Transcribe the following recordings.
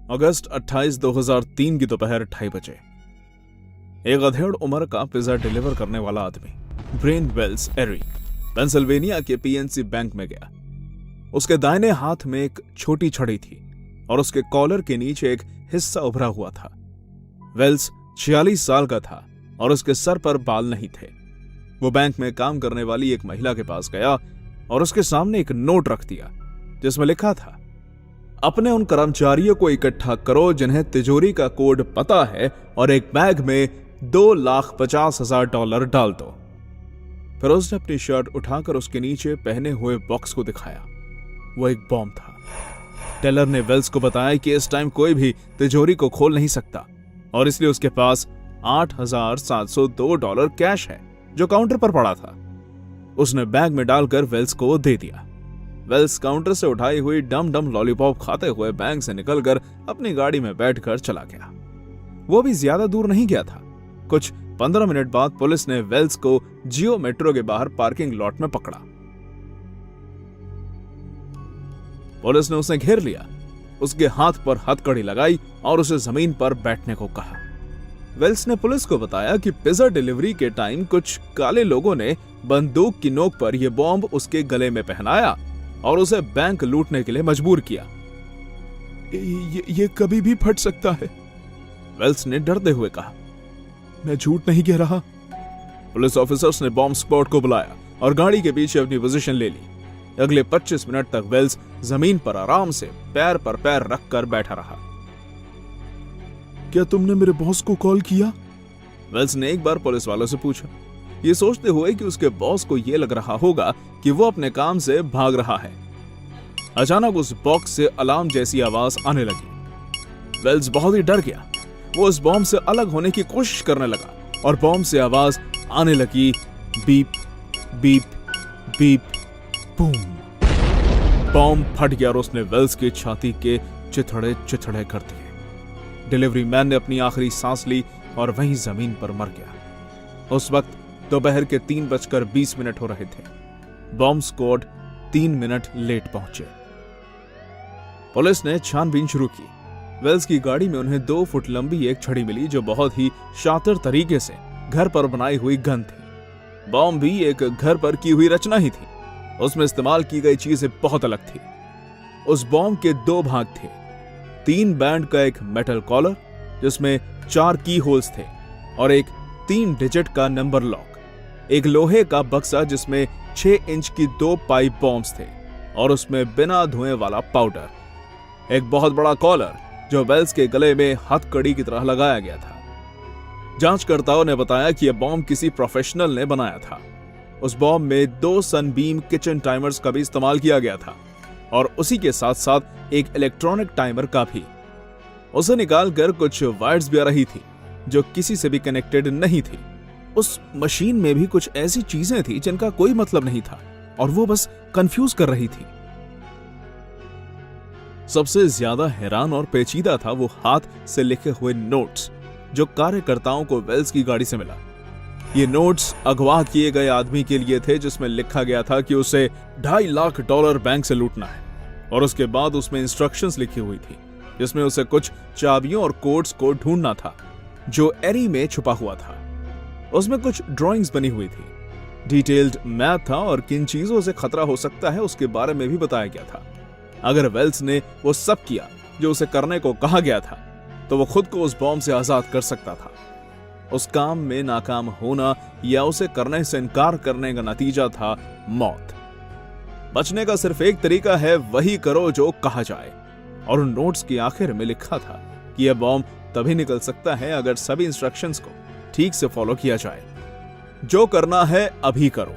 अगस्त 28, 2003 की दोपहर 2:30 बजे एक अधेड़ उम्र का पिज्जा डिलीवर करने वाला आदमी ब्रेन वेल्स एरी पेंसिल्वेनिया के पीएनसी बैंक में गया। उसके दाहिने हाथ में एक छोटी छड़ी थी और उसके कॉलर के नीचे एक हिस्सा उभरा हुआ था। वेल्स 46 साल का था और उसके सर पर बाल नहीं थे। वो बैंक में काम करने वाली एक महिला के पास गया और उसके सामने एक नोट रख दिया जिसमें लिखा था, अपने उन कर्मचारियों को इकट्ठा करो जिन्हें तिजोरी का कोड पता है और एक बैग में $2,50,000 डाल दो। फिर उसने अपनी शर्ट उठाकर उसके नीचे पहने हुए बॉक्स को दिखाया। वो एक बॉम्ब था। टेलर ने वेल्स को बताया कि इस टाइम कोई भी तिजोरी को खोल नहीं सकता और इसलिए उसके पास $8,702 कैश है जो काउंटर पर पड़ा था। उसने बैग में डालकर वेल्स को दे दिया। वेल्स काउंटर से उठाई हुई डम डम लॉलीपॉप खाते हुए बैंक से निकलकर अपनी गाड़ी में बैठकर चला गया। वो भी ज्यादा दूर नहीं गया था। कुछ 15 मिनट बाद पुलिस ने वेल्स को जियो मेट्रो के बाहर पार्किंग लॉट में पकड़ा। पुलिस ने उसे घेर लिया, उसके हाथ पर हथकड़ी लगाई और उसे जमीन पर बैठने को कहा। वेल्स ने पुलिस को बताया कि पिज्जा डिलीवरी के टाइम कुछ काले लोगों ने बंदूक की नोक पर यह बॉम्ब उसके गले में पहनाया और उसे बैंक लूटने के लिए मजबूर किया। ये कभी भी फट सकता है, वेल्स ने डरते हुए कहा। मैं झूठ नहीं कह रहा। पुलिस ऑफिसर्स ने बॉम्ब स्क्वाड को बुलाया और गाड़ी के पीछे अपनी पोजीशन ले ली। अगले 25 मिनट तक वेल्स जमीन पर आराम से पैर पर पैर रखकर बैठा रहा। क्या तुमने मेरे बॉस को कॉल किया? वेल्स ने एक बार पुलिस वालों से पूछा, ये सोचते हुए कि उसके बॉस को यह लग रहा होगा कि वो अपने काम से भाग रहा है। अचानक उस बॉक्स से अलार्म जैसी आवाज आने लगी। वेल्स बहुत ही डर गया। वो उस बॉम्ब से अलग होने की कोशिश करने लगा और बॉम्ब से आवाज आने लगी, beep beep beep boom. Bomb फट गया और उसने वेल्स की छाती के चिथड़े चिथड़े कर दिए। डिलीवरी मैन ने अपनी आखिरी सांस ली और वहीं जमीन पर मर गया। उस वक्त दोपहर के 3:20 हो रहे थे। बॉम्ब स्क्वाड 3 मिनट लेट पहुंचे। पुलिस ने छानबीन शुरू की। वेल्स की गाड़ी में उन्हें 2 फुट लंबी एक छड़ी मिली जो बहुत ही शातिर तरीके से घर पर बनाई हुई गन थी। बॉम्ब भी एक घर पर की हुई रचना ही थी। उसमें इस्तेमाल की गई चीजें बहुत अलग थी। उस बॉम्ब के 2 भाग थे। 3 बैंड का एक मेटल कॉलर जिसमें 4 की होल्स थे और एक 3 डिजिट का नंबर लॉक, एक लोहे का बक्सा जिसमें 6 इंच की 2 पाइप बॉम्ब्स थे और उसमें बिना धुएं वाला पाउडर, एक बहुत बड़ा कॉलर जो वेल्स के गले में हथकड़ी की तरह लगाया गया था। जांचकर्ताओं ने बताया कि यह बॉम्ब किसी प्रोफेशनल ने बनाया था। उस बॉम्ब में 2 सनबीम किचन टाइमर्स का भी इस्तेमाल किया गया था और उसी के साथ साथ एक इलेक्ट्रॉनिक टाइमर का भी। उसे निकालकर कुछ वायर्स भी आ रही थी जो किसी से भी कनेक्टेड नहीं थी। उस मशीन में भी कुछ ऐसी चीजें थी जिनका कोई मतलब नहीं था और वो बस कंफ्यूज कर रही थी। सबसे ज्यादा हैरान और पेचीदा था वो हाथ से लिखे हुए नोट्स जो कार्यकर्ताओं को वेल्स की गाड़ी से मिला। ये नोट्स अगवा किए गए आदमी के लिए थे जिसमें लिखा गया था कि उसे $2.5 लाख बैंक से लूटना है और उसके बाद उसमें इंस्ट्रक्शंस लिखी हुई थी जिसमें उसे कुछ चाबियों और कोड्स को ढूंढना था जो एरी में छुपा हुआ था। उसमें कुछ ड्राइंग्स बनी हुई थी, डिटेल्ड मैप था और किन चीजों से खतरा हो सकता है उसके बारे में भी बताया गया था। अगर वेल्स ने वो सब किया जो उसे करने को कहा गया था तो वो खुद को उस बॉम्ब से आजाद कर सकता था। उस काम में नाकाम होना या उसे करने से इनकार करने का नतीजा था मौत। बचने का सिर्फ एक तरीका है, वही करो जो कहा जाए। और उन नोट्स के आखिर में लिखा था कि यह बॉम्ब तभी निकल सकता है अगर सभी इंस्ट्रक्शंस को ठीक से फॉलो किया जाए। जो करना है अभी करो,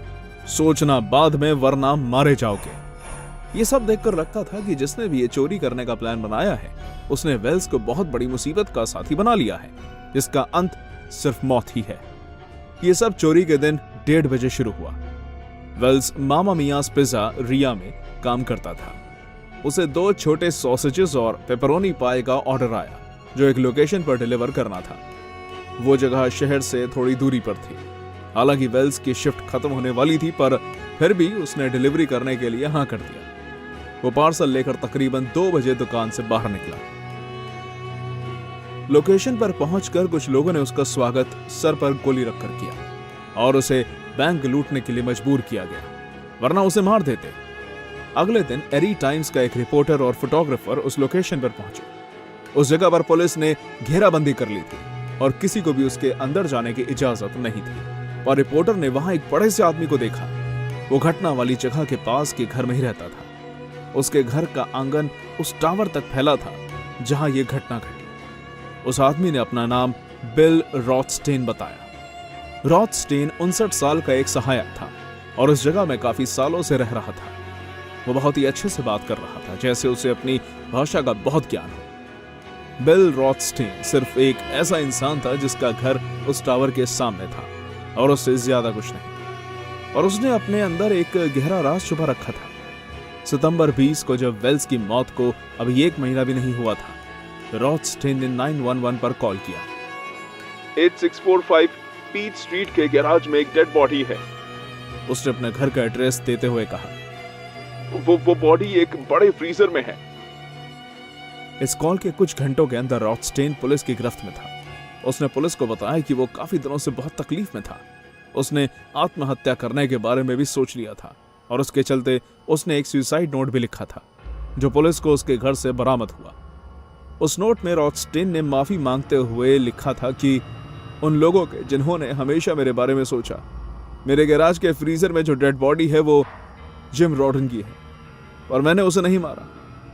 सोचना बाद में वरना मारे जाओगे। ये सब देखकर लगता था कि जिसने भी ये चोरी करने का प्लान बनाया है उसने वेल्स को बहुत बड़ी मुसीबत का साथी बना लिया है जिसका अंत सिर्फ मौत ही है। ये सब चोरी के दिन 1:30 बजे शुरू हुआ। वेल्स मामा मियास पिज्जा रिया में काम करता था। उसे 2 छोटे सॉसेजेस और पेपरोनी पाई का ऑर्डर आया जो एक लोकेशन पर डिलीवर करना था। वो जगह शहर से थोड़ी दूरी पर थी। हालांकि वेल्स की शिफ्ट खत्म होने वाली थी पर फिर भी उसने डिलीवरी करने के लिए हाँ कर दिया। वो पार्सल लेकर तकरीबन 2 बजे दुकान से बाहर निकला। लोकेशन पर पहुंचकर कुछ लोगों ने उसका स्वागत सर पर गोली रखकर किया और उसे बैंक लूटने के लिए मजबूर किया गया, वरना उसे मार देते। अगले दिन एरी टाइम्स का एक रिपोर्टर और फोटोग्राफर उस लोकेशन पर पहुंचे। उस जगह पर पुलिस ने घेराबंदी कर ली थी और किसी को भी उसके अंदर जाने की इजाजत नहीं थी। और रिपोर्टर ने वहां एक बड़े से आदमी को देखा। वो घटना वाली जगह के पास के घर में ही रहता था। उसके घर का आंगन उस टावर तक फैला था जहां यह घटना घटी। उस आदमी ने अपना नाम बिल रॉथस्टेन बताया। रॉथस्टेन 59 साल का एक सहायक था और उस जगह में काफी सालों से रह रहा था। वो बहुत ही अच्छे से बात कर रहा था, जैसे उसे अपनी भाषा का बहुत ज्ञान हो। बिल रॉथस्टेन सिर्फ एक ऐसा इंसान था जिसका घर उस टावर के सामने था और उससे ज्यादा कुछ नहीं। और उसने अपने अंदर एक गहरा राज छुपा रखा था। सितंबर 20 को जब वेल्स की मौत को अभी 1 महीना भी नहीं हुआ था, रॉथस्टेन ने 911 पर कॉल किया। 8645 पीच स्ट्रीट के गैराज में एक डेड बॉडी है। उसने अपने घर का एड्रेस देते हुए कहा, वो बॉडी एक बड़े फ्रीजर में है। इस कॉल के कुछ घंटों के अंदर रॉथस्टेन पुलिस की गिरफ्त में था। उसने पुलिस को बताया कि वो काफी दिनों से बहुत तकलीफ में था। उसने आत्महत्या करने के बारे में भी सोच लिया था और उसके चलते उसने एक सुसाइड नोट भी लिखा था जो पुलिस को उसके घर से बरामद हुआ। उस नोट में रॉथस्टेन ने माफी मांगते हुए लिखा था कि उन लोगों के जिन्होंने हमेशा मेरे बारे में सोचा, मेरे गैराज के फ्रीजर में जो डेड बॉडी है वो जिम रॉडन की है और मैंने उसे नहीं मारा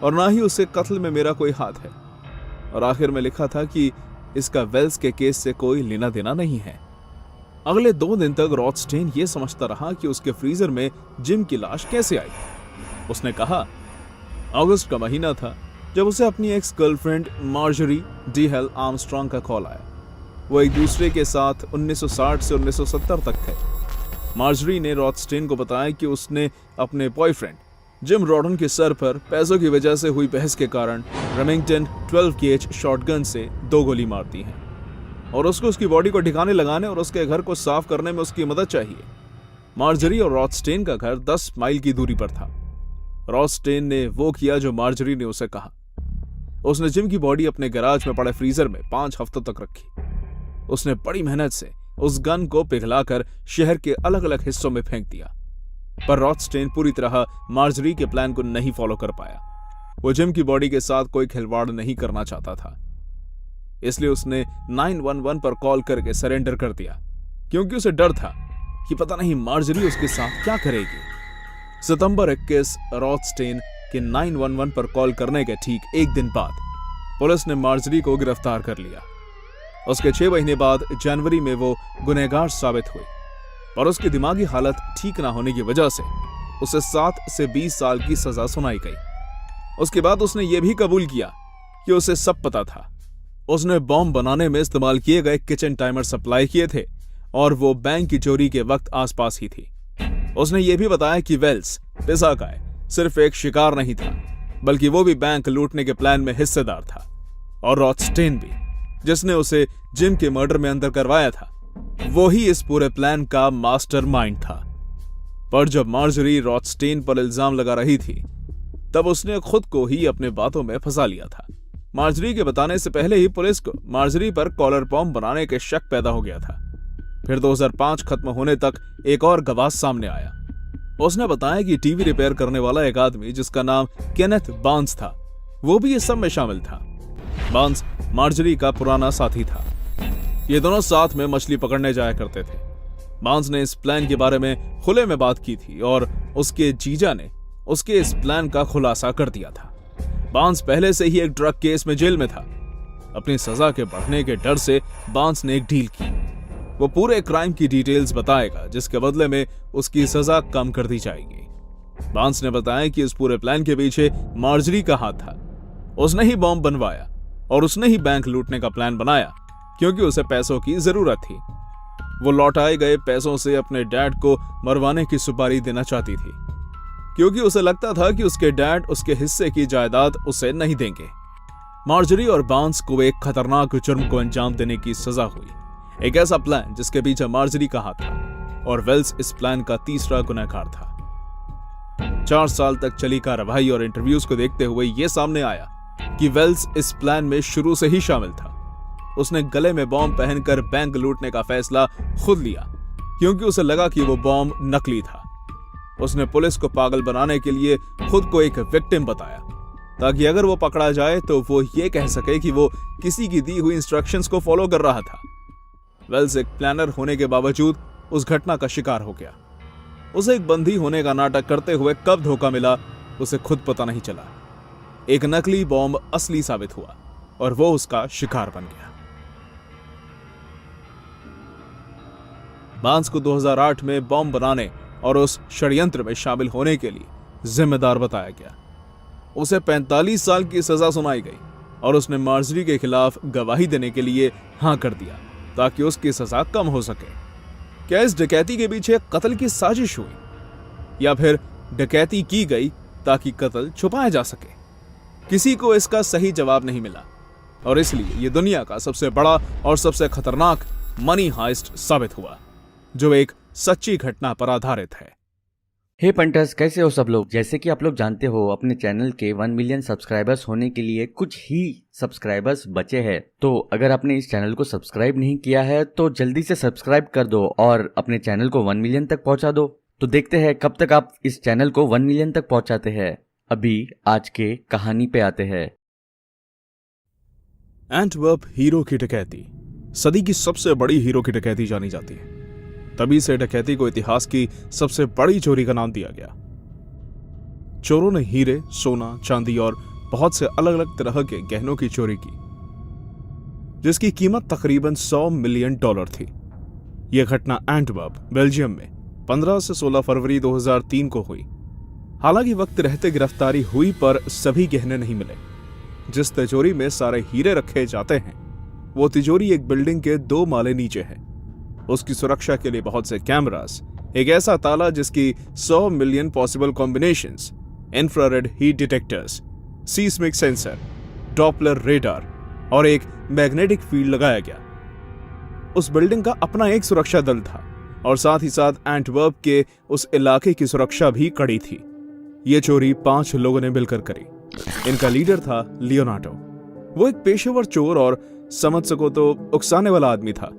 और ना ही उसके कत्ल में मेरा कोई हाथ है। और आखिर में लिखा था कि इसका वेल्स के केस से कोई लेना देना नहीं है। अगले 2 दिन तक रॉथस्टेन ये समझता रहा कि उसके फ्रीजर में जिम की लाश कैसे आई। उसने कहा, अगस्त का महीना था जब उसे अपनी ex girlfriend Marjorie D hello Armstrong का कॉल आया। वो एक दूसरे के साथ 1960 से 1970 तक थे। मार्जरी ने रॉथस्टेन को बताया कि उसने अपने बॉयफ्रेंड जिम रॉडन के सर पर पैसों की वजह से हुई बहस के कारण रेमिंगटन 12 गेज शॉटगन से 2 गोली मार दी है और उसको उसकी बॉडी को ठिकाने लगाने और उसके घर को साफ करने में उसकी मदद चाहिए। मार्जरी और रॉथस्टेन का घर 10 माइल की दूरी पर था। रॉथस्टेन ने वो किया जो मार्जरी ने उसे कहा। उसने जिम की बॉडी अपने गैराज में पड़े फ्रीजर में 5 हफ्तों तक रखी। उसने बड़ी मेहनत से उस गन को पिघलाकर शहर के अलग अलग हिस्सों में फेंक दिया, पर रॉथस्टेन पूरी तरह मार्जरी के प्लान को नहीं फॉलो कर पाया। वो जिम की बॉडी के साथ कोई खिलवाड़ नहीं करना चाहता था, इसलिए उसने 911 पर कॉल करके सरेंडर कर दिया, क्योंकि उसे डर था कि पता नहीं मार्जरी उसके साथ क्या करेगी। सितंबर 21 रॉथस्टेन के 911 पर कॉल करने के ठीक 1 दिन बाद पुलिस ने मार्जरी को गिरफ्तार कर लिया। उसके 6 महीने बाद जनवरी में वो गुनहगार साबित हुई और उसकी दिमागी हालत ठीक ना होने की वजह से उसे 7 से 20 साल की सजा सुनाई गई। उसके बाद उसने ये भी कबूल किया कि उसे सब पता था। उसने बॉम्ब बनाने में इस्तेमाल किए गए किचन टाइमर सप्लाई किए थे और वो बैंक की चोरी के वक्त आसपास ही थी। उसने ये भी बताया कि वेल्स पिज़्ज़ा गाय सिर्फ एक शिकार नहीं था, बल्कि वो भी बैंक लूटने के प्लान में हिस्सेदार था। और रॉथस्टेन भी, जिसने उसे जिम के मर्डर में अंदर करवाया था, वो ही इस पूरे प्लान का मास्टरमाइंड था। पर जब मार्जरी रॉथस्टेन पर इल्जाम लगा रही थी, तब उसने खुद को ही अपने बातों में फंसा लिया था। मार्जरी के बताने से पहले ही पुलिस को मार्जरी पर कॉलर बॉम्ब बनाने के शक पैदा हो गया था। फिर 2005 खत्म होने तक एक और गवाह सामने आया। उसने बताया कि टीवी रिपेयर करने वाला एक आदमी जिसका नाम केनेथ बार्न्स था, वो भी इस सब में शामिल था। बार्न्स मार्जरी का पुराना साथी था। ये दोनों साथ में मछली पकड़ने जाया करते थे। बार्न्स ने इस प्लान के बारे में खुले में बात की थी और उसके जीजा ने उसके इस प्लान का खुलासा कर दिया था। बार्न्स पहले से ही एक ड्रग केस में जेल में था। अपनी सजा के बढ़ने के डर से बार्न्स ने एक डील की। वो पूरे क्राइम की डिटेल्स बताएगा, जिसके बदले में उसकी सजा कम कर दी जाएगी। बार्न्स ने बताया कि इस पूरे प्लान के पीछे मार्जरी का हाथ था। उसने ही बॉम्ब बनवाया और उसने ही बैंक लूटने का प्लान बनाया, क्योंकि उसे पैसों की जरूरत थी। वो लौटाए गए पैसों से अपने डैड को मरवाने की सुपारी देना चाहती थी, क्योंकि उसे लगता था कि उसके डैड उसके हिस्से की जायदाद उसे नहीं देंगे। मार्जरी और बार्न्स को एक खतरनाक जुर्म को अंजाम देने की सजा हुई, एक ऐसा प्लान जिसके पीछे मार्जरी का हाथ था और वेल्स इस प्लान का तीसरा गुनहगार था। 4 साल तक चली कार्रवाई और इंटरव्यूज को देखते हुए यह सामने आया कि वेल्स इस प्लान में शुरू से ही शामिल था। उसने गले में बॉम्ब पहनकर बैंक लूटने का फैसला खुद लिया, क्योंकि उसे लगा कि वो बॉम्ब नकली था। उसने पुलिस को पागल बनाने के लिए खुद को एक विक्टिम बताया, ताकि अगर वो पकड़ा जाए तो वो ये कह सके कि वो किसी की दी हुई इंस्ट्रक्शंस को फॉलो कर रहा था। वेल्स एक प्लानर होने के बावजूद उस घटना का शिकार हो गया। उसे एक बंदी होने का नाटक करते हुए कब धोखा मिला उसे खुद पता नहीं चला। एक नकली बॉम्ब असली साबित हुआ और वो उसका शिकार बन गया। बांस को 2008 में बॉम्ब बनाने और उस षड्यंत्र में शामिल होने के लिए जिम्मेदार बताया गया। उसे 45 साल की सजा सुनाई गई और उसने मार्जरी के खिलाफ गवाही देने के लिए हां कर दिया ताकि उसकी सजा कम हो सके। क्या इस डकैती के पीछे कत्ल की साजिश हुई या फिर डकैती की गई ताकि कत्ल छुपाया जा सके? किसी को इसका सही जवाब नहीं मिला और इसलिए यह दुनिया का सबसे बड़ा और सबसे खतरनाक मनी हाइस्ट साबित हुआ, जो एक सच्ची घटना पर आधारित है। हे पंटर्स, कैसे हो सब लोग? जैसे कि आप लोग जानते हो, अपने चैनल के 1 मिलियन सब्सक्राइबर्स होने के लिए कुछ ही सब्सक्राइबर्स बचे हैं। तो अगर आपने इस चैनल को सब्सक्राइब नहीं किया है तो जल्दी से सब्सक्राइब कर दो और अपने चैनल को 1 मिलियन तक पहुंचा दो। तो देखते हैं कब तक आप इस चैनल को 1 मिलियन तक पहुंचाते हैं। अभी आज के कहानी पे आते हैं। एंटवर्प हीरो की डकैती सदी की सबसे बड़ी हीरो की डकैती जानी जाती है। तभी से डकैती को इतिहास की सबसे बड़ी चोरी का नाम दिया गया। चोरों ने हीरे, सोना, चांदी और बहुत से अलग अलग तरह के गहनों की चोरी की, जिसकी कीमत तकरीबन $100 मिलियन थी। यह घटना एंटवर्प, बेल्जियम में 15 से 16 फरवरी 2003 को हुई। हालांकि वक्त रहते गिरफ्तारी हुई पर सभी गहने नहीं मिले। जिस तिजोरी में सारे हीरे रखे जाते हैं वो तिजोरी एक बिल्डिंग के 2 माले नीचे है। उसकी सुरक्षा के लिए बहुत से कैमरास, एक ऐसा ताला जिसकी 100 million possible combinations, infrared heat detectors, seismic sensor, Doppler radar और एक मैग्नेटिक फील्ड लगाया गया। उस बिल्डिंग का अपना एक सुरक्षा दल था और साथ ही साथ एंटवर्प के उस इलाके की सुरक्षा भी कड़ी थी। ये चोरी 5 लोगों ने मिलकर करी। इनका लीडर था लियोनार्डो। वो एक पेशेवर चोर और समझ सको तो उकसाने वाला आदमी था।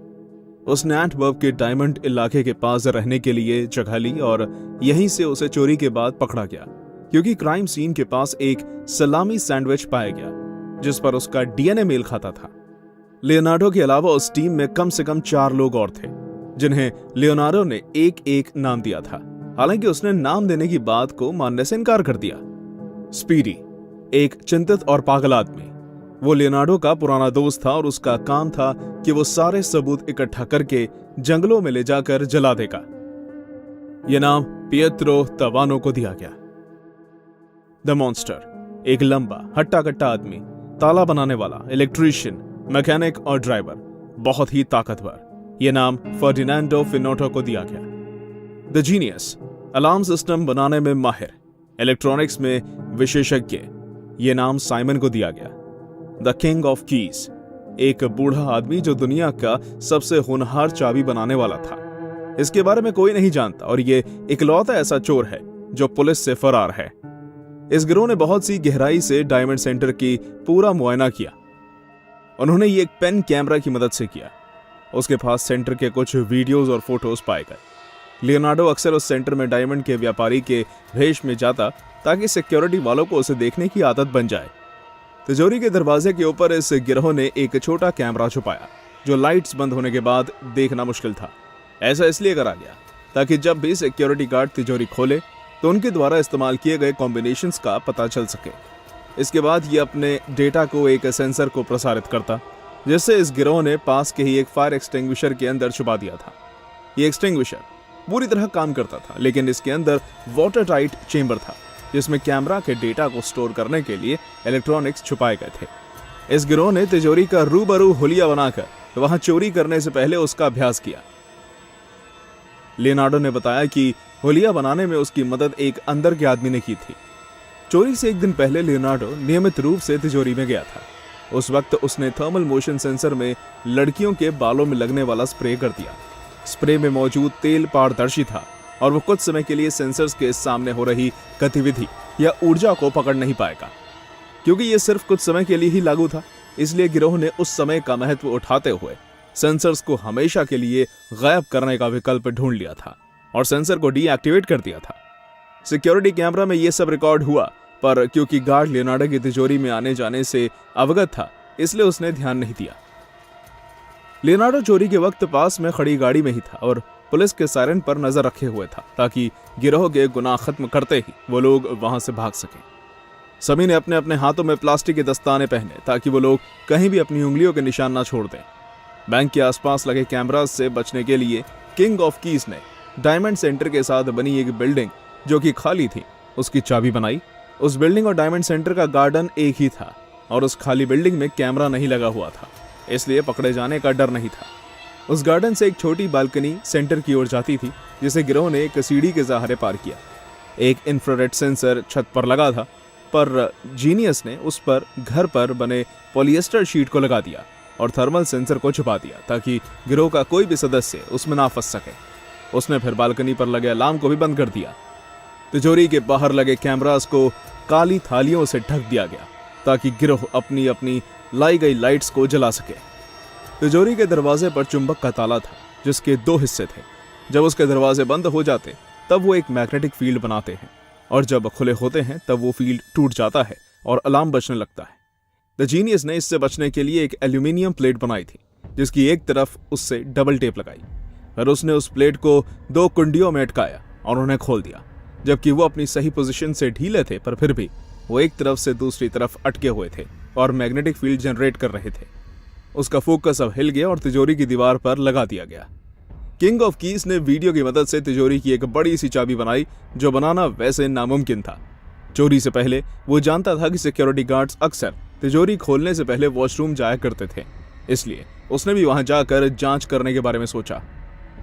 उसने एंटवर्प के डायमंड इलाके के पास रहने के लिए जगह ली और यहीं से उसे चोरी के बाद पकड़ा गया, क्योंकि क्राइम सीन के पास एक सलामी सैंडविच पाया गया जिस पर उसका डीएनए मेल खाता था। लियोनार्डो के अलावा उस टीम में कम से कम 4 लोग और थे, जिन्हें लियोनार्डो ने एक नाम दिया था। हालांकि उसने नाम देने की बात को मानने से इनकार कर दिया। स्पीडी, एक चिंतित और पागल आदमी, वो लियोनार्डो का पुराना दोस्त था और उसका काम था कि वो सारे सबूत इकट्ठा करके जंगलों में ले जाकर जला देगा। यह नाम पिएत्रो तवानो को दिया गया। द मॉन्स्टर, एक लंबा हट्टा-कट्टा आदमी, ताला बनाने वाला, इलेक्ट्रीशियन, मैकेनिक और ड्राइवर, बहुत ही ताकतवर। यह नाम फर्डिनांडो फिनोटो को दिया गया। द जीनियस, अलार्म सिस्टम बनाने में माहिर, इलेक्ट्रॉनिक्स में विशेषज्ञ, यह नाम साइमन को दिया गया। द किंग ऑफ कीज, एक बूढ़ा आदमी जो दुनिया का सबसे होनहार चाबी बनाने वाला था। इसके बारे में कोई नहीं जानता और ये इकलौता ऐसा चोर है जो पुलिस से फरार है। इस गिरोह ने बहुत सी गहराई से डायमंड सेंटर की पूरा मुआयना किया। उन्होंने ये एक पेन कैमरा की मदद से किया। उसके पास सेंटर के कुछ वीडियोस और फोटोज पाए गए। लियोनार्डो अक्सर उस सेंटर में डायमंड के व्यापारी के भेष में जाता ताकि सिक्योरिटी वालों को उसे देखने की आदत बन जाए। तिजोरी के दरवाजे के ऊपर इस गिरोह ने एक छोटा कैमरा छुपाया जो लाइट्स बंद होने के बाद देखना मुश्किल था। ऐसा इसलिए करा गया ताकि जब भी सिक्योरिटी गार्ड तिजोरी खोले तो उनके द्वारा इस्तेमाल किए गए कॉम्बिनेशंस का पता चल सके। इसके बाद ये अपने डेटा को एक सेंसर को प्रसारित करता, जिससे इस गिरोह ने पास के ही एक फायर एक्सटिंग्विशर के अंदर छुपा दिया था। ये एक्सटिंग्विशर पूरी तरह काम करता था, लेकिन इसके अंदर वाटर टाइट चेंबर था जिसमें कैमरा के डेटा को स्टोर करने के लिए इलेक्ट्रॉनिक्स छुपाए गए थे। इस गिरोह ने तिजोरी का रूबरू हुलिया बनाकर वहां चोरी करने से पहले उसका अभ्यास किया। लियोनार्डो ने बताया कि हुलिया बनाने में उसकी मदद एक अंदर के आदमी ने की थी। चोरी से एक दिन पहले लियोनार्डो नियमित रूप से तिजोरी में गया था। उस वक्त उसने थर्मल मोशन सेंसर में लड़कियों के बालों में लगने वाला स्प्रे कर दिया। स्प्रे में मौजूद तेल पारदर्शी था और वो कुछ समय के लिए सेंसर्स के सामने हो रही गतिविधि या ऊर्जा को पकड़ नहीं पाएगा, क्योंकि ये सिर्फ कुछ समय के लिए ही लागू था। इसलिए गिरोह ने उस समय का महत्व उठाते हुए सेंसर्स को हमेशा के लिए गायब करने का विकल्प ढूंढ लिया था और सेंसर को डीएक्टिवेट कर दिया था। सिक्योरिटी कैमरा में यह सब रिकॉर्ड हुआ, पर क्योंकि गार्ड लियोनार्डो की तिजोरी में आने जाने से अवगत था, इसलिए उसने ध्यान नहीं दिया। लियोनार्डो चोरी के वक्त पास में खड़ी गाड़ी में ही था और पुलिस के सायरन पर नजर रखे हुए था, ताकि गिरोह के गुनाह खत्म करते ही वो लोग वहां से भाग सकें। सभी ने अपने अपने हाथों में प्लास्टिक के दस्ताने पहने ताकि वो लोग कहीं भी अपनी उंगलियों के निशान ना छोड़ दें। बैंक के आसपास लगे कैमरास से बचने के लिए किंग ऑफ कीज ने डायमंड सेंटर के साथ बनी एक बिल्डिंग जो कि खाली थी, उसकी चाबी बनाई। उस बिल्डिंग और डायमंड सेंटर का गार्डन एक ही था और उस खाली बिल्डिंग में कैमरा नहीं लगा हुआ था, इसलिए पकड़े जाने का डर नहीं था। उस गार्डन से एक छोटी बालकनी सेंटर की ओर जाती थी, जिसे गिरोह ने एक सीढ़ी के सहारे पार किया। एक इंफ्रारेड सेंसर छत पर लगा था, पर जीनियस ने उस पर घर पर बने पॉलिएस्टर शीट को लगा दिया और थर्मल सेंसर को छुपा दिया ताकि गिरोह का कोई भी सदस्य उसमें ना फंस सके। उसने फिर बालकनी पर लगे अलार्म को भी बंद कर दिया। तिजोरी के बाहर लगे कैमरास को काली थालियों से ढक दिया गया ताकि गिरोह अपनी अपनी लाई गई लाइट्स को जला सके। तिजोरी के दरवाजे पर चुंबक का ताला था, जिसके 2 हिस्से थे। जब उसके दरवाजे बंद हो जाते तब वो एक मैग्नेटिक फील्ड बनाते हैं और जब खुले होते हैं तब वो फील्ड टूट जाता है और अलार्म बजने लगता है। द जीनियस ने इससे बचने के लिए एक एल्यूमिनियम प्लेट बनाई थी, जिसकी एक तरफ उससे डबल टेप लगाई। फिर उसने उस प्लेट को 2 कुंडियों में अटकाया और उन्हें खोल दिया। जबकि वो अपनी सही पोजीशन से ढीले थे, पर फिर भी वो एक तरफ से दूसरी तरफ अटके हुए थे और मैग्नेटिक फील्ड जनरेट कर रहे थे। उसका फोकस अब हिल गया और तिजोरी की दीवार पर लगा दिया गया। किंग ऑफ कीज ने वीडियो की मदद से तिजोरी की एक बड़ी सी चाबी बनाई, जो बनाना वैसे नामुमकिन था। चोरी से पहले वो जानता था कि सिक्योरिटी गार्ड्स अक्सर तिजोरी खोलने से पहले वॉशरूम जाया करते थे, इसलिए उसने भी वहां जाकर जांच करने के बारे में सोचा।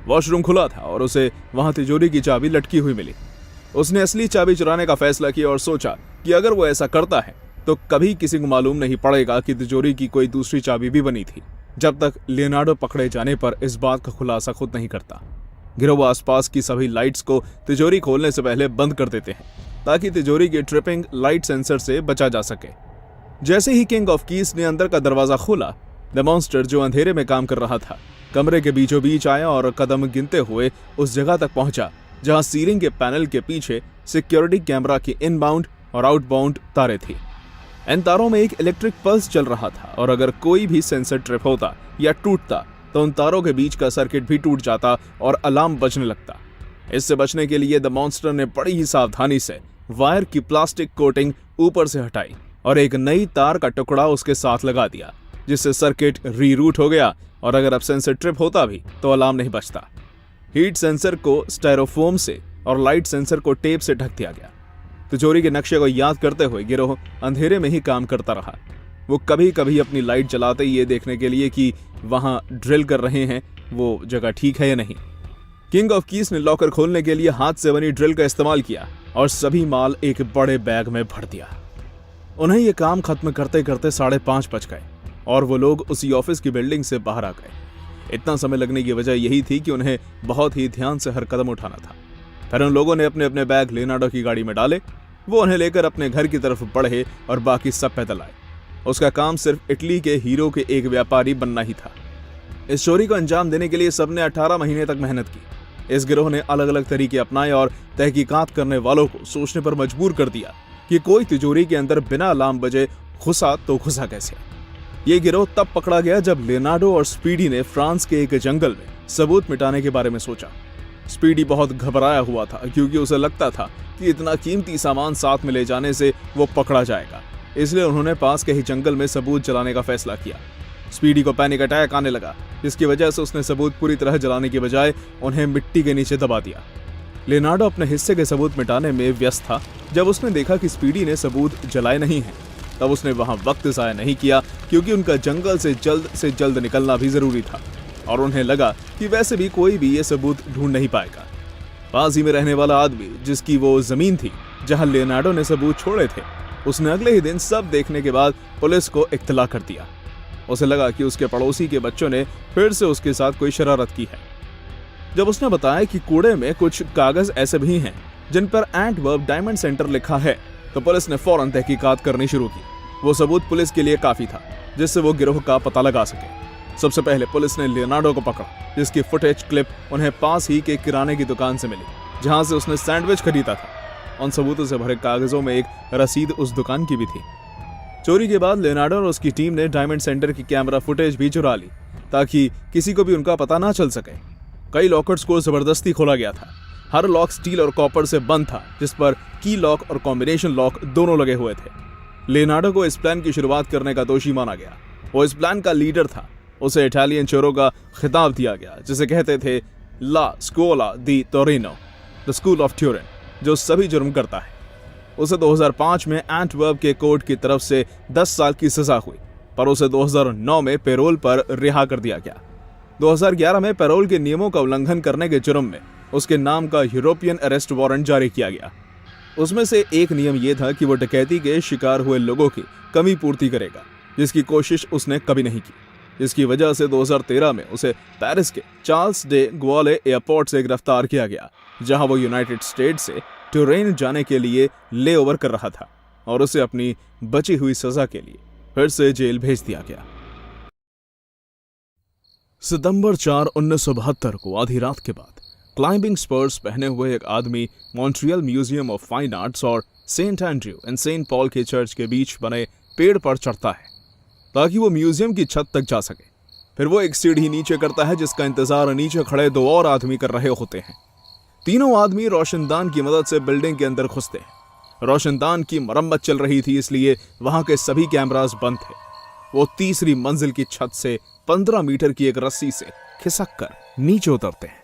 वॉशरूम खुला था और उसे वहां तिजोरी की चाबी लटकी हुई मिली। उसने असली चाबी चुराने का फैसला किया और सोचा कि अगर वो ऐसा करता है तो कभी किसी को मालूम नहीं पड़ेगा कि तिजोरी की कोई दूसरी चाबी भी बनी थी, जब तक लियोनार्डो पकड़े जाने पर इस बात का खुलासा खुद नहीं करता। गिरोह आसपास की सभी लाइट्स को तिजोरी खोलने से पहले बंद कर देते हैं ताकि तिजोरी की ट्रिपिंग लाइट सेंसर से बचा जा सके। जैसे ही किंग ऑफ कीज ने अंदर का दरवाजा खोला, द मॉन्स्टर जो अंधेरे में काम कर रहा था कमरे के बीचों बीच आया और कदम गिनते हुए उस जगह तक पहुंचा जहां सीलिंग के पैनल के पीछे सिक्योरिटी कैमरा की इनबाउंड और आउटबाउंड तारे थी। इन तारों में एक इलेक्ट्रिक पल्स चल रहा था और अगर कोई भी सेंसर ट्रिप होता या टूटता तो उन तारों के बीच का सर्किट भी टूट जाता और अलार्म बजने लगता। इससे बचने के लिए द मॉन्स्टर ने बड़ी ही सावधानी से वायर की प्लास्टिक कोटिंग ऊपर से हटाई और एक नई तार का टुकड़ा उसके साथ लगा दिया, जिससे सर्किट रीरूट हो गया और अगर अब सेंसर ट्रिप होता भी तो अलार्म नहीं बजता। हीट सेंसर को स्टायरोफोम से और लाइट सेंसर को टेप से ढक दिया गया। तिजोरी के नक्शे को याद करते हुए गिरोह अंधेरे में ही काम करता रहा। वो कभी कभी अपनी लाइट जलाते ये देखने के लिए कि वहां ड्रिल कर रहे हैं वो जगह ठीक है या नहीं। किंग ऑफ कीज ने लॉकर खोलने के लिए हाथ से बनी ड्रिल का इस्तेमाल किया और सभी माल एक बड़े बैग में भर दिया। उन्हें यह काम खत्म करते करते 5:30 बज गए और वो लोग उसी ऑफिस की बिल्डिंग से बाहर आ गए। इतना समय लगने की वजह यही थी कि उन्हें बहुत ही ध्यान से हर कदम उठाना था। फिर उन लोगों ने अपने अपने बैग लियोनार्डो की गाड़ी में डाले। वो उन्हें लेकर अपने घर की तरफ बढ़े और बाकी सब पैदल आए। उसका काम सिर्फ इटली के हीरो के एक व्यापारी बनना ही था। इस चोरी को अंजाम देने के लिए सबने 18 महीने तक मेहनत की। इस गिरोह ने अलग अलग तरीके अपनाए और तहकीकात करने वालों को सोचने पर मजबूर कर दिया कि कोई तिजोरी के अंदर बिना अलार्म बजे घुसा तो घुसा कैसे। ये गिरोह तब पकड़ा गया जब लियोनार्डो और स्पीडी ने फ्रांस के एक जंगल में सबूत मिटाने के बारे में सोचा। स्पीडी बहुत घबराया हुआ था क्योंकि उसे लगता था कि इतना कीमती सामान साथ में ले जाने से वो पकड़ा जाएगा, इसलिए उन्होंने पास के ही जंगल में सबूत जलाने का फैसला किया। स्पीडी को पैनिक अटैक आने लगा, जिसकी वजह से उसने सबूत पूरी तरह जलाने के बजाय उन्हें मिट्टी के नीचे दबा दिया। लियोनार्डो अपने हिस्से के सबूत मिटाने में व्यस्त था। जब उसने देखा कि स्पीडी ने सबूत जलाए नहीं हैं, तब उसने वहां वक्त ज़ाया नहीं किया क्योंकि उनका जंगल से जल्द निकलना भी जरूरी था और उन्हें लगा कि वैसे भी कोई भी ये सबूत ढूंढ नहीं पाएगा। पास ही में रहने वाला आदमी, जिसकी वो जमीन थी जहां लियोनार्डो ने सबूत छोड़े थे, उसने अगले ही दिन सब देखने के बाद पुलिस को इत्तला कर दिया। उसे लगा कि उसके पड़ोसी के बच्चों ने फिर से उसके साथ कोई शरारत की है। जब उसने बताया कि कूड़े में कुछ कागज ऐसे भी हैं जिन पर एंटवर्प डायमंड सेंटर लिखा है, तो पुलिस ने फौरन तहकीकात करनी शुरू की। वो सबूत पुलिस के लिए काफी था। जिससे वो गिरोह का पता लगा सके। सबसे पहले पुलिस ने लियोनार्डो को पकड़ा, जिसकी फुटेज क्लिप उन्हें पास ही के किराने की दुकान से मिली, जहां से उसने सैंडविच खरीदा था। उन सबूतों से भरे कागजों में एक रसीद उस दुकान की भी थी। चोरी के बाद लियोनार्डो और उसकी टीम ने डायमंड सेंटर की कैमरा फुटेज भी चुरा ली, ताकि किसी को भी उनका पता ना चल सके। कई लॉकर्स को जबरदस्ती खोला गया था। हर लॉक स्टील और कॉपर से बंद था, जिस पर की लॉक और कॉम्बिनेशन लॉक दोनों लगे हुए थे। लियोनार्डो को इस प्लान की शुरुआत करने का दोषी माना गया। वो इस प्लान का लीडर था। उसे इटालियन चोरों का खिताब दिया गया, जिसे कहते थे La Scuola di Torino, the school of Turin, जो सभी जुर्म करता है। उसे 2005 में एंटवर्प के कोर्ट की तरफ से 10 साल की सजा हुई, पर उसे 2009 में पैरोल पर रिहा कर दिया गया। 2011 में पैरोल के नियमों का उल्लंघन करने के जुर्म में उसके नाम का यूरोपियन अरेस्ट वारंट जारी किया गया। उसमें से एक नियम यह था कि वो डकैती के शिकार हुए लोगों की कमी पूर्ति करेगा, जिसकी कोशिश उसने कभी नहीं की। इसकी वजह से 2013 में उसे पेरिस के चार्ल्स डे ग्वाले एयरपोर्ट से गिरफ्तार किया गया, जहां वो यूनाइटेड स्टेट्स से ट्यूरेन जाने के लिए लेओवर कर रहा था, और उसे अपनी बची हुई सजा के लिए फिर से जेल भेज दिया गया। सितंबर 4, 1972 को आधी रात के बाद क्लाइंबिंग स्पर्स पहने हुए एक आदमी Montreal museum of fine arts और Saint Andrew and Saint Paul के चर्च के बीच बने पेड़ पर चढ़ता है, ताकि वो म्यूजियम की छत तक जा सके। फिर वो एक सीढ़ी नीचे करता है, जिसका इंतजार नीचे खड़े 2 और आदमी कर रहे होते हैं। तीनों आदमी रोशनदान की मदद से बिल्डिंग के अंदर घुसते हैं। रोशनदान की मरम्मत चल रही थी, इसलिए वहां के सभी कैमरास बंद थे। वो तीसरी मंजिल की छत से 15 मीटर की एक रस्सी से खिसक कर नीचे उतरते हैं।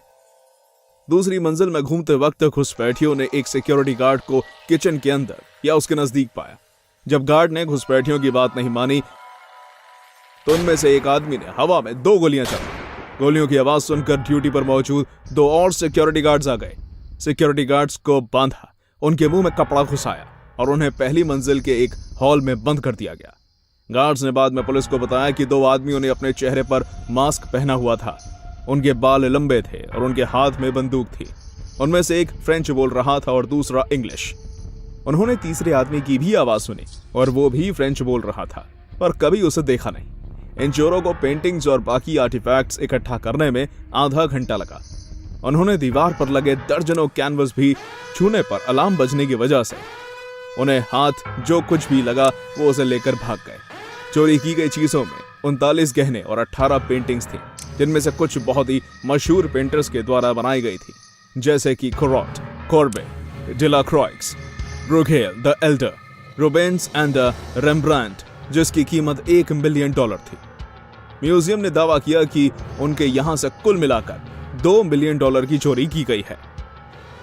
दूसरी मंजिल में घूमते वक्त घुसपैठियों ने एक सिक्योरिटी गार्ड को किचन के अंदर या उसके नजदीक पाया। जब गार्ड ने घुसपैठियों की बात नहीं मानी, तो उनमें से एक आदमी ने हवा में 2 गोलियां चलाई। गोलियों की आवाज सुनकर ड्यूटी पर मौजूद 2 और सिक्योरिटी गार्ड्स आ गए। सिक्योरिटी गार्ड्स को बांधा, उनके मुंह में कपड़ा घुसाया और उन्हें पहली मंजिल के एक हॉल में बंद कर दिया गया। गार्ड्स ने बाद में पुलिस को बताया कि 2 आदमियों ने अपने चेहरे पर मास्क पहना हुआ था। उनके बाल लंबे थे और उनके हाथ में बंदूक थी। उनमें से एक फ्रेंच बोल रहा था और दूसरा इंग्लिश। उन्होंने तीसरे आदमी की भी आवाज सुनी और वो भी फ्रेंच बोल रहा था, पर कभी उसे देखा नहीं। इन चोरों को पेंटिंग्स और बाकी आर्टिफैक्ट्स इकट्ठा करने में आधा घंटा लगा। उन्होंने दीवार पर लगे दर्जनों कैनवस भी छूने पर अलार्म बजने की वजह से उन्हें हाथ जो कुछ भी लगा वो उसे लेकर भाग गए। चोरी की गई चीजों में 39 गहने और 18 पेंटिंग्स थी, जिनमें से कुछ बहुत ही मशहूर पेंटर्स के द्वारा बनाई गई थी, जैसे कि Corot, Courbet, Delacroix, Bruegel the Elder, Rubens and Rembrandt, जिसकी कीमत $1 मिलियन थी। म्यूजियम ने दावा किया कि उनके यहां से कुल मिलाकर $2 मिलियन की चोरी की गई है।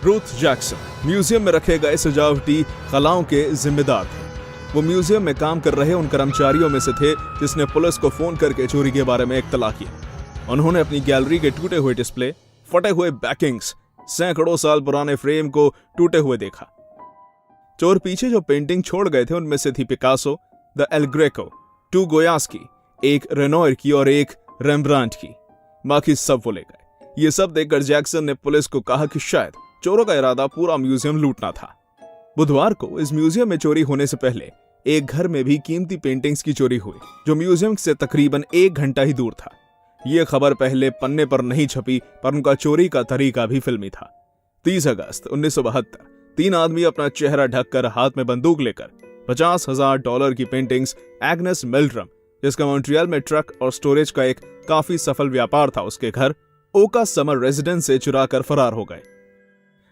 रूथ जैक्सन म्यूजियम में रखे गए सजावटी कलाओं के जिम्मेदार थे। वो म्यूजियम में काम कर रहे उन कर्मचारियों में से थे जिसने पुलिस को फोन करके चोरी के बारे में इत्तला किया। उन्होंने अपनी गैलरी के टूटे हुए डिस्प्ले, फटे हुए बैकिंग्स, सैकड़ों साल पुराने फ्रेम को टूटे हुए देखा। चोर पीछे जो पेंटिंग छोड़ गए थे उनमें से थी पिकासो, द एल ग्रेको, 2 गोयास की, एक रेनोयर की और एक रेम्ब्रांड की। बाकी सब वो ले गए। ये सब देखकर जैक्सन ने पुलिस को कहा कि शायद चोरों का इरादा पूरा म्यूजियम लूटना था। बुधवार को इस म्यूजियम में चोरी होने से पहले एक घर में भी कीमती पेंटिंग्स की चोरी हुई, जो म्यूजियम से तकरीबन 1 घंटा ही दूर था। यह खबर पहले पन्ने पर नहीं छपी, पर उनका चोरी का तरीका भी फिल्मी था। 30 अगस्त 1972 3 आदमी अपना चेहरा ढककर हाथ में बंदूक लेकर $50,000 की पेंटिंग्स एग्नेस मिल्ड्रम, जिसका मॉन्ट्रियल में ट्रक और स्टोरेज का एक काफी सफल व्यापार था, उसके घर ओका समर रेजिडेंस से चुरा कर फरार हो गए।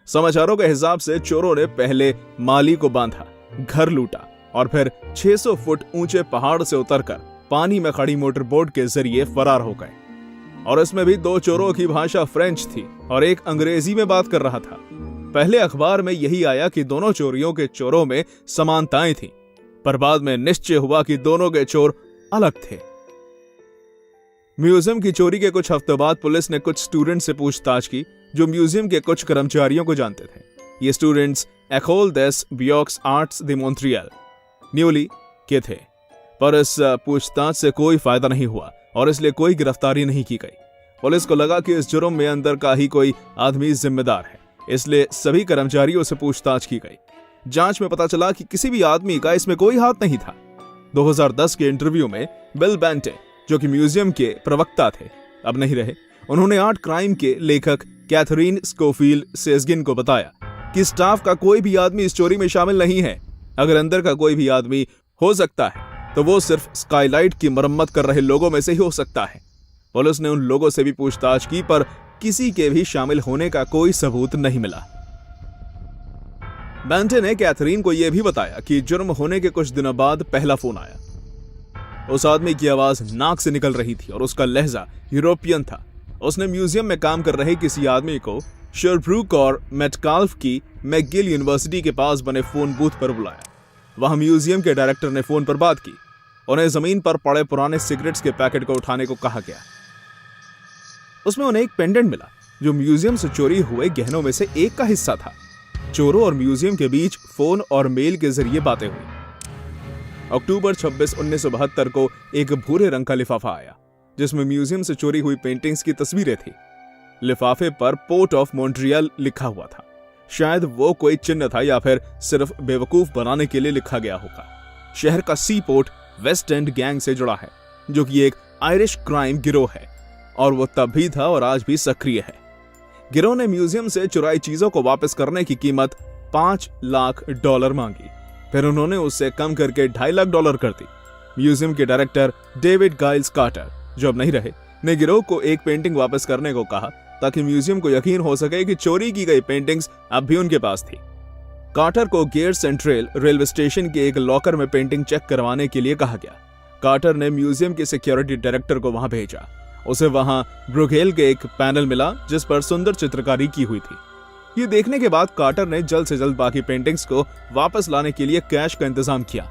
समाचारों के हिसाब से चोरों ने पहले माली को बांधा, घर लूटा और फिर 600 फुट ऊंचे पहाड़ से उतरकर पानी में खड़ी मोटरबोट के जरिए फरार हो गए। और इसमें भी 2 चोरों की भाषा फ्रेंच थी और एक अंग्रेजी में बात कर रहा था। पहले अखबार में यही आया कि दोनों चोरियों के चोरों में समानताएं थीं, पर बाद में निश्चय हुआ कि दोनों के चोर अलग थे। म्यूजियम की चोरी के कुछ हफ्तों बाद पुलिस ने कुछ स्टूडेंट से पूछताछ की जो म्यूजियम के कुछ कर्मचारियों को जानते थे। ये स्टूडेंट्स एकोल देस बियोक्स आर्ट्स दे मॉन्ट्रियल न्यूली के थे, पर इस पूछताछ से कोई फायदा नहीं हुआ और इसलिए कोई गिरफ्तारी नहीं की गई। पुलिस को लगा कि इस जुर्म में अंदर का ही कोई आदमी जिम्मेदार है, इसलिए सभी कर्मचारियों से पूछताछ की गई। जांच में पता चला कि किसी भी आदमी का इसमें कोई हाथ नहीं था। 2010 के इंटरव्यू में बिल बेंटे, जो कि म्यूजियम के प्रवक्ता थे, अब नहीं रहे, उन्होंने आर्ट क्राइम के लेखक कैथरीन स्कोफील्ड सेस्गिन को बताया कि स्टाफ का कोई भी आदमी इस चोरी में शामिल नहीं है। अगर अंदर का कोई भी आदमी हो सकता है तो वो सिर्फ स्काईलाइट की मरम्मत कर रहे लोगों में से ही हो सकता है। पुलिस ने उन लोगों से भी पूछताछ की पर किसी के भी शामिल होने का कोई सबूत नहीं मिला। बेंटे ने कैथरीन को यह भी बताया कि जुर्म होने के कुछ दिनों बाद पहला फोन आया। उस आदमी की आवाज नाक से निकल रही थी और उसका लहजा यूरोपियन था। उसने म्यूजियम में काम कर रहे किसी आदमी को शेरब्रूक और मेटकाल्फ की मैकगिल यूनिवर्सिटी के पास बने फोन बूथ पर बुलाया। वहां म्यूजियम के डायरेक्टर ने फोन पर बात की। उन्हें जमीन पर पड़े पुराने सिगरेट्स के पैकेट को उठाने को कहा गया। उसमें उन्हें एक पेंडेंट मिला जो म्यूजियम से चोरी हुए गहनों में से एक का हिस्सा था। चोरों और म्यूजियम के बीच फोन और मेल के जरिए बातें हुई। अक्टूबर 26, 1972 को एक भूरे रंग का लिफाफा आया जिसमें म्यूजियम से चोरी हुई पेंटिंग्स की तस्वीरें थी। लिफाफे पर पोर्ट ऑफ मॉन्ट्रियल लिखा हुआ था। शायद वो कोई चिन्ह था या फिर सिर्फ बेवकूफ बनाने के लिए लिखा गया होगा। शहर का सी पोर्ट वेस्ट एंड गैंग से जुड़ा है, जो कि एक आयरिश क्राइम गिरोह है और वो तब भी था और आज भी सक्रिय है। गिरोह ने म्यूजियम से चुराई चीजों को वापस करने की कीमत $5 लाख मांगी। फिर उन्होंने उससे कम करके $2.5 लाख कर दी। म्यूजियम के डायरेक्टर डेविड गाइल्स कार्टर, जो अब नहीं रहे, ने गिरोह को एक पेंटिंग वापस करने को कहा ताकि म्यूजियम को यकीन हो सके कि चोरी की गई पेंटिंग्स अब भी उनके पास थी। कार्टर को गेयर सेंट्रल रेलवे स्टेशन के एक लॉकर में पेंटिंग चेक करवाने के लिए कहा गया। कार्टर ने म्यूजियम के सिक्योरिटी डायरेक्टर को वहां भेजा। उसे वहां ब्रुगेल के एक पैनल मिला जिस पर सुंदर चित्रकारी की हुई थी। ये देखने के बाद कार्टर ने जल्द से जल्द बाकी पेंटिंग्स को वापस लाने के लिए कैश का इंतजाम किया।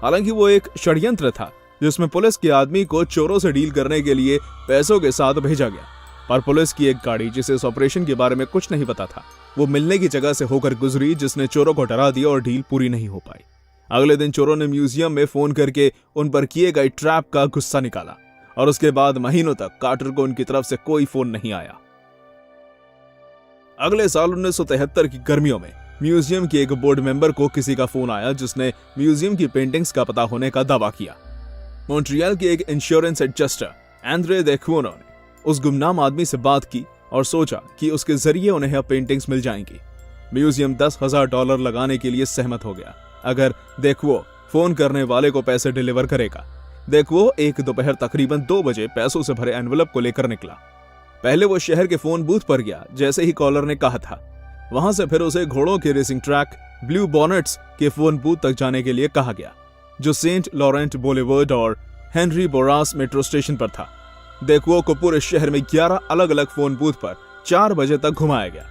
हालांकि वो एक षड्यंत्र था जिसमें पुलिस के आदमी को चोरों से डील करने के लिए पैसों के साथ भेजा गया। पर पुलिस की एक गाड़ी, जिसे इस ऑपरेशन के बारे में कुछ नहीं पता था, वो मिलने की जगह से होकर गुजरी, जिसने चोरों को डरा दिया और डील पूरी नहीं हो पाई। अगले दिन चोरों ने म्यूजियम में फोन करके उन पर किए गए ट्रैप का गुस्सा निकाला और उसके बाद महीनों तक कार्टर को उनकी तरफ से कोई फोन नहीं आया। अगले साल 1973 की गर्मियों में म्यूजियम के एक बोर्ड मेंबर को किसी का फोन आया जिसने म्यूजियम की पेंटिंग्स का पता होने का दावा किया। मॉन्ट्रियल के एक इंश्योरेंस एडजस्टर एंड्रे देक्वोनो ने उस गुमनाम आदमी से बात की और सोचा कि उसके जरिए उन्हें अब पेंटिंग्स मिल जाएंगी। म्यूजियम $10,000 लगाने के लिए सहमत हो गया अगर देक्वो फोन करने वाले को पैसे डिलीवर करेगा। देक्वो एक दोपहर तकरीबन 2 बजे पैसों से भरे एनवेलप को लेकर निकला। पहले वो शहर के फोन बूथ पर गया जैसे ही कॉलर ने कहा था। वहां से फिर उसे घोड़ों के रेसिंग ट्रैक ब्लू बॉनेट्स के फोन बूथ तक जाने के लिए कहा गया, जो सेंट लॉरेंट बोलेवर्ड और हेनरी बोरास मेट्रो स्टेशन पर था। देक्वो को पूरे शहर में 11 अलग अलग फोन बूथ पर 4 बजे तक घुमाया गया।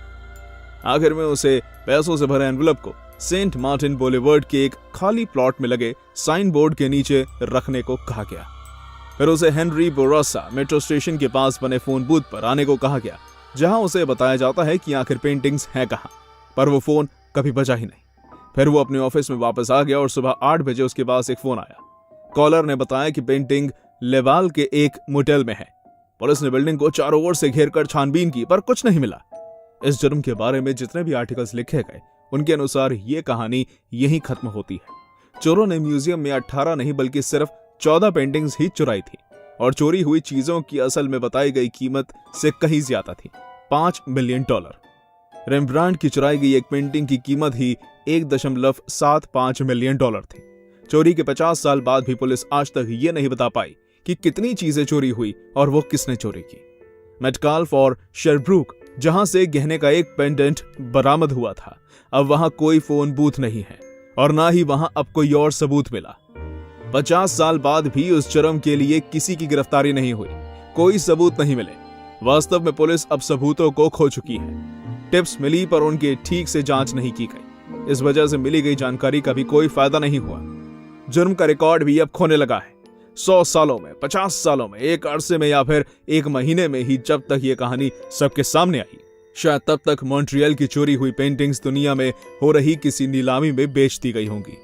आखिर में उसे पैसों से भरे एनवेलप को सेंट मार्टिन बोलेवर्ड के एक खाली प्लॉट में लगे साइन बोर्ड के नीचे रखने को कहा गया। फिर उसे हेनरी बोरासा मेट्रो स्टेशन के पास बने फोन बूथ पर आने को कहा गया, जहां उसे बताया जाता है कि आखिर पेंटिंग्स हैं कहां, पर वो फोन कभी बजा ही नहीं। फिर वो अपने ऑफिस में वापस आ गया और सुबह 8 बजे उसके पास एक फोन आया। कॉलर ने बताया कि पेंटिंग लेवाल के एक मोटेल में है। पुलिस ने बिल्डिंग को चारों ओर से घेरकर छानबीन की पर कुछ नहीं मिला। इस जुर्म के बारे में जितने भी आर्टिकल्स लिखे गए उनके अनुसार ये कहानी यहीं खत्म होती है। चोरों ने म्यूजियम में 18 नहीं बल्कि सिर्फ 14 पेंटिंग्स ही चुराई थी और चोरी हुई चीजों की असल में बताई गई कीमत से कहीं ज्यादा थी, $5 मिलियन। रेम्ब्रांड की चुराई गई एक पेंटिंग की कीमत ही $1.75 मिलियन थी। चोरी के 50 साल बाद भी पुलिस आज तक ये नहीं बता पाई कि कितनी चीजें चोरी हुई और वो किसने चोरी की। मेटकाल्फ और शेरब्रूक, जहां से गहने का एक पेंडेंट बरामद हुआ था, अब वहां कोई फोन बूथ नहीं है और ना ही वहां अब कोई और सबूत मिला। 50 साल बाद भी उस जुर्म के लिए किसी की गिरफ्तारी नहीं हुई, कोई सबूत नहीं मिले। वास्तव में पुलिस अब सबूतों को खो चुकी है। टिप्स मिली पर उनकी ठीक से जांच नहीं की गई। इस वजह से मिली गई जानकारी का भी कोई फायदा नहीं हुआ। जुर्म का रिकॉर्ड भी अब खोने लगा है। 100 सालों में, 50 सालों में, एक अरसे में या फिर एक महीने में ही जब तक ये कहानी सबके सामने आई, शायद तब तक मॉन्ट्रियल की चोरी हुई पेंटिंग्स दुनिया में हो रही किसी नीलामी में बेच दी गई होंगी।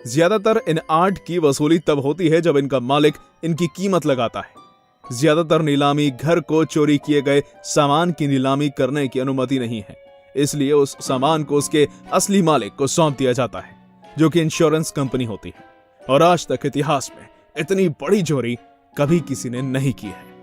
ज्यादातर इन आर्ट की वसूली तब होती है जब इनका मालिक इनकी कीमत लगाता है। ज्यादातर नीलामी घर को चोरी किए गए सामान की नीलामी करने की अनुमति नहीं है, इसलिए उस सामान को उसके असली मालिक को सौंप दिया जाता है, जो कि इंश्योरेंस कंपनी होती है। और आज तक इतिहास में इतनी बड़ी चोरी कभी किसी ने नहीं की है।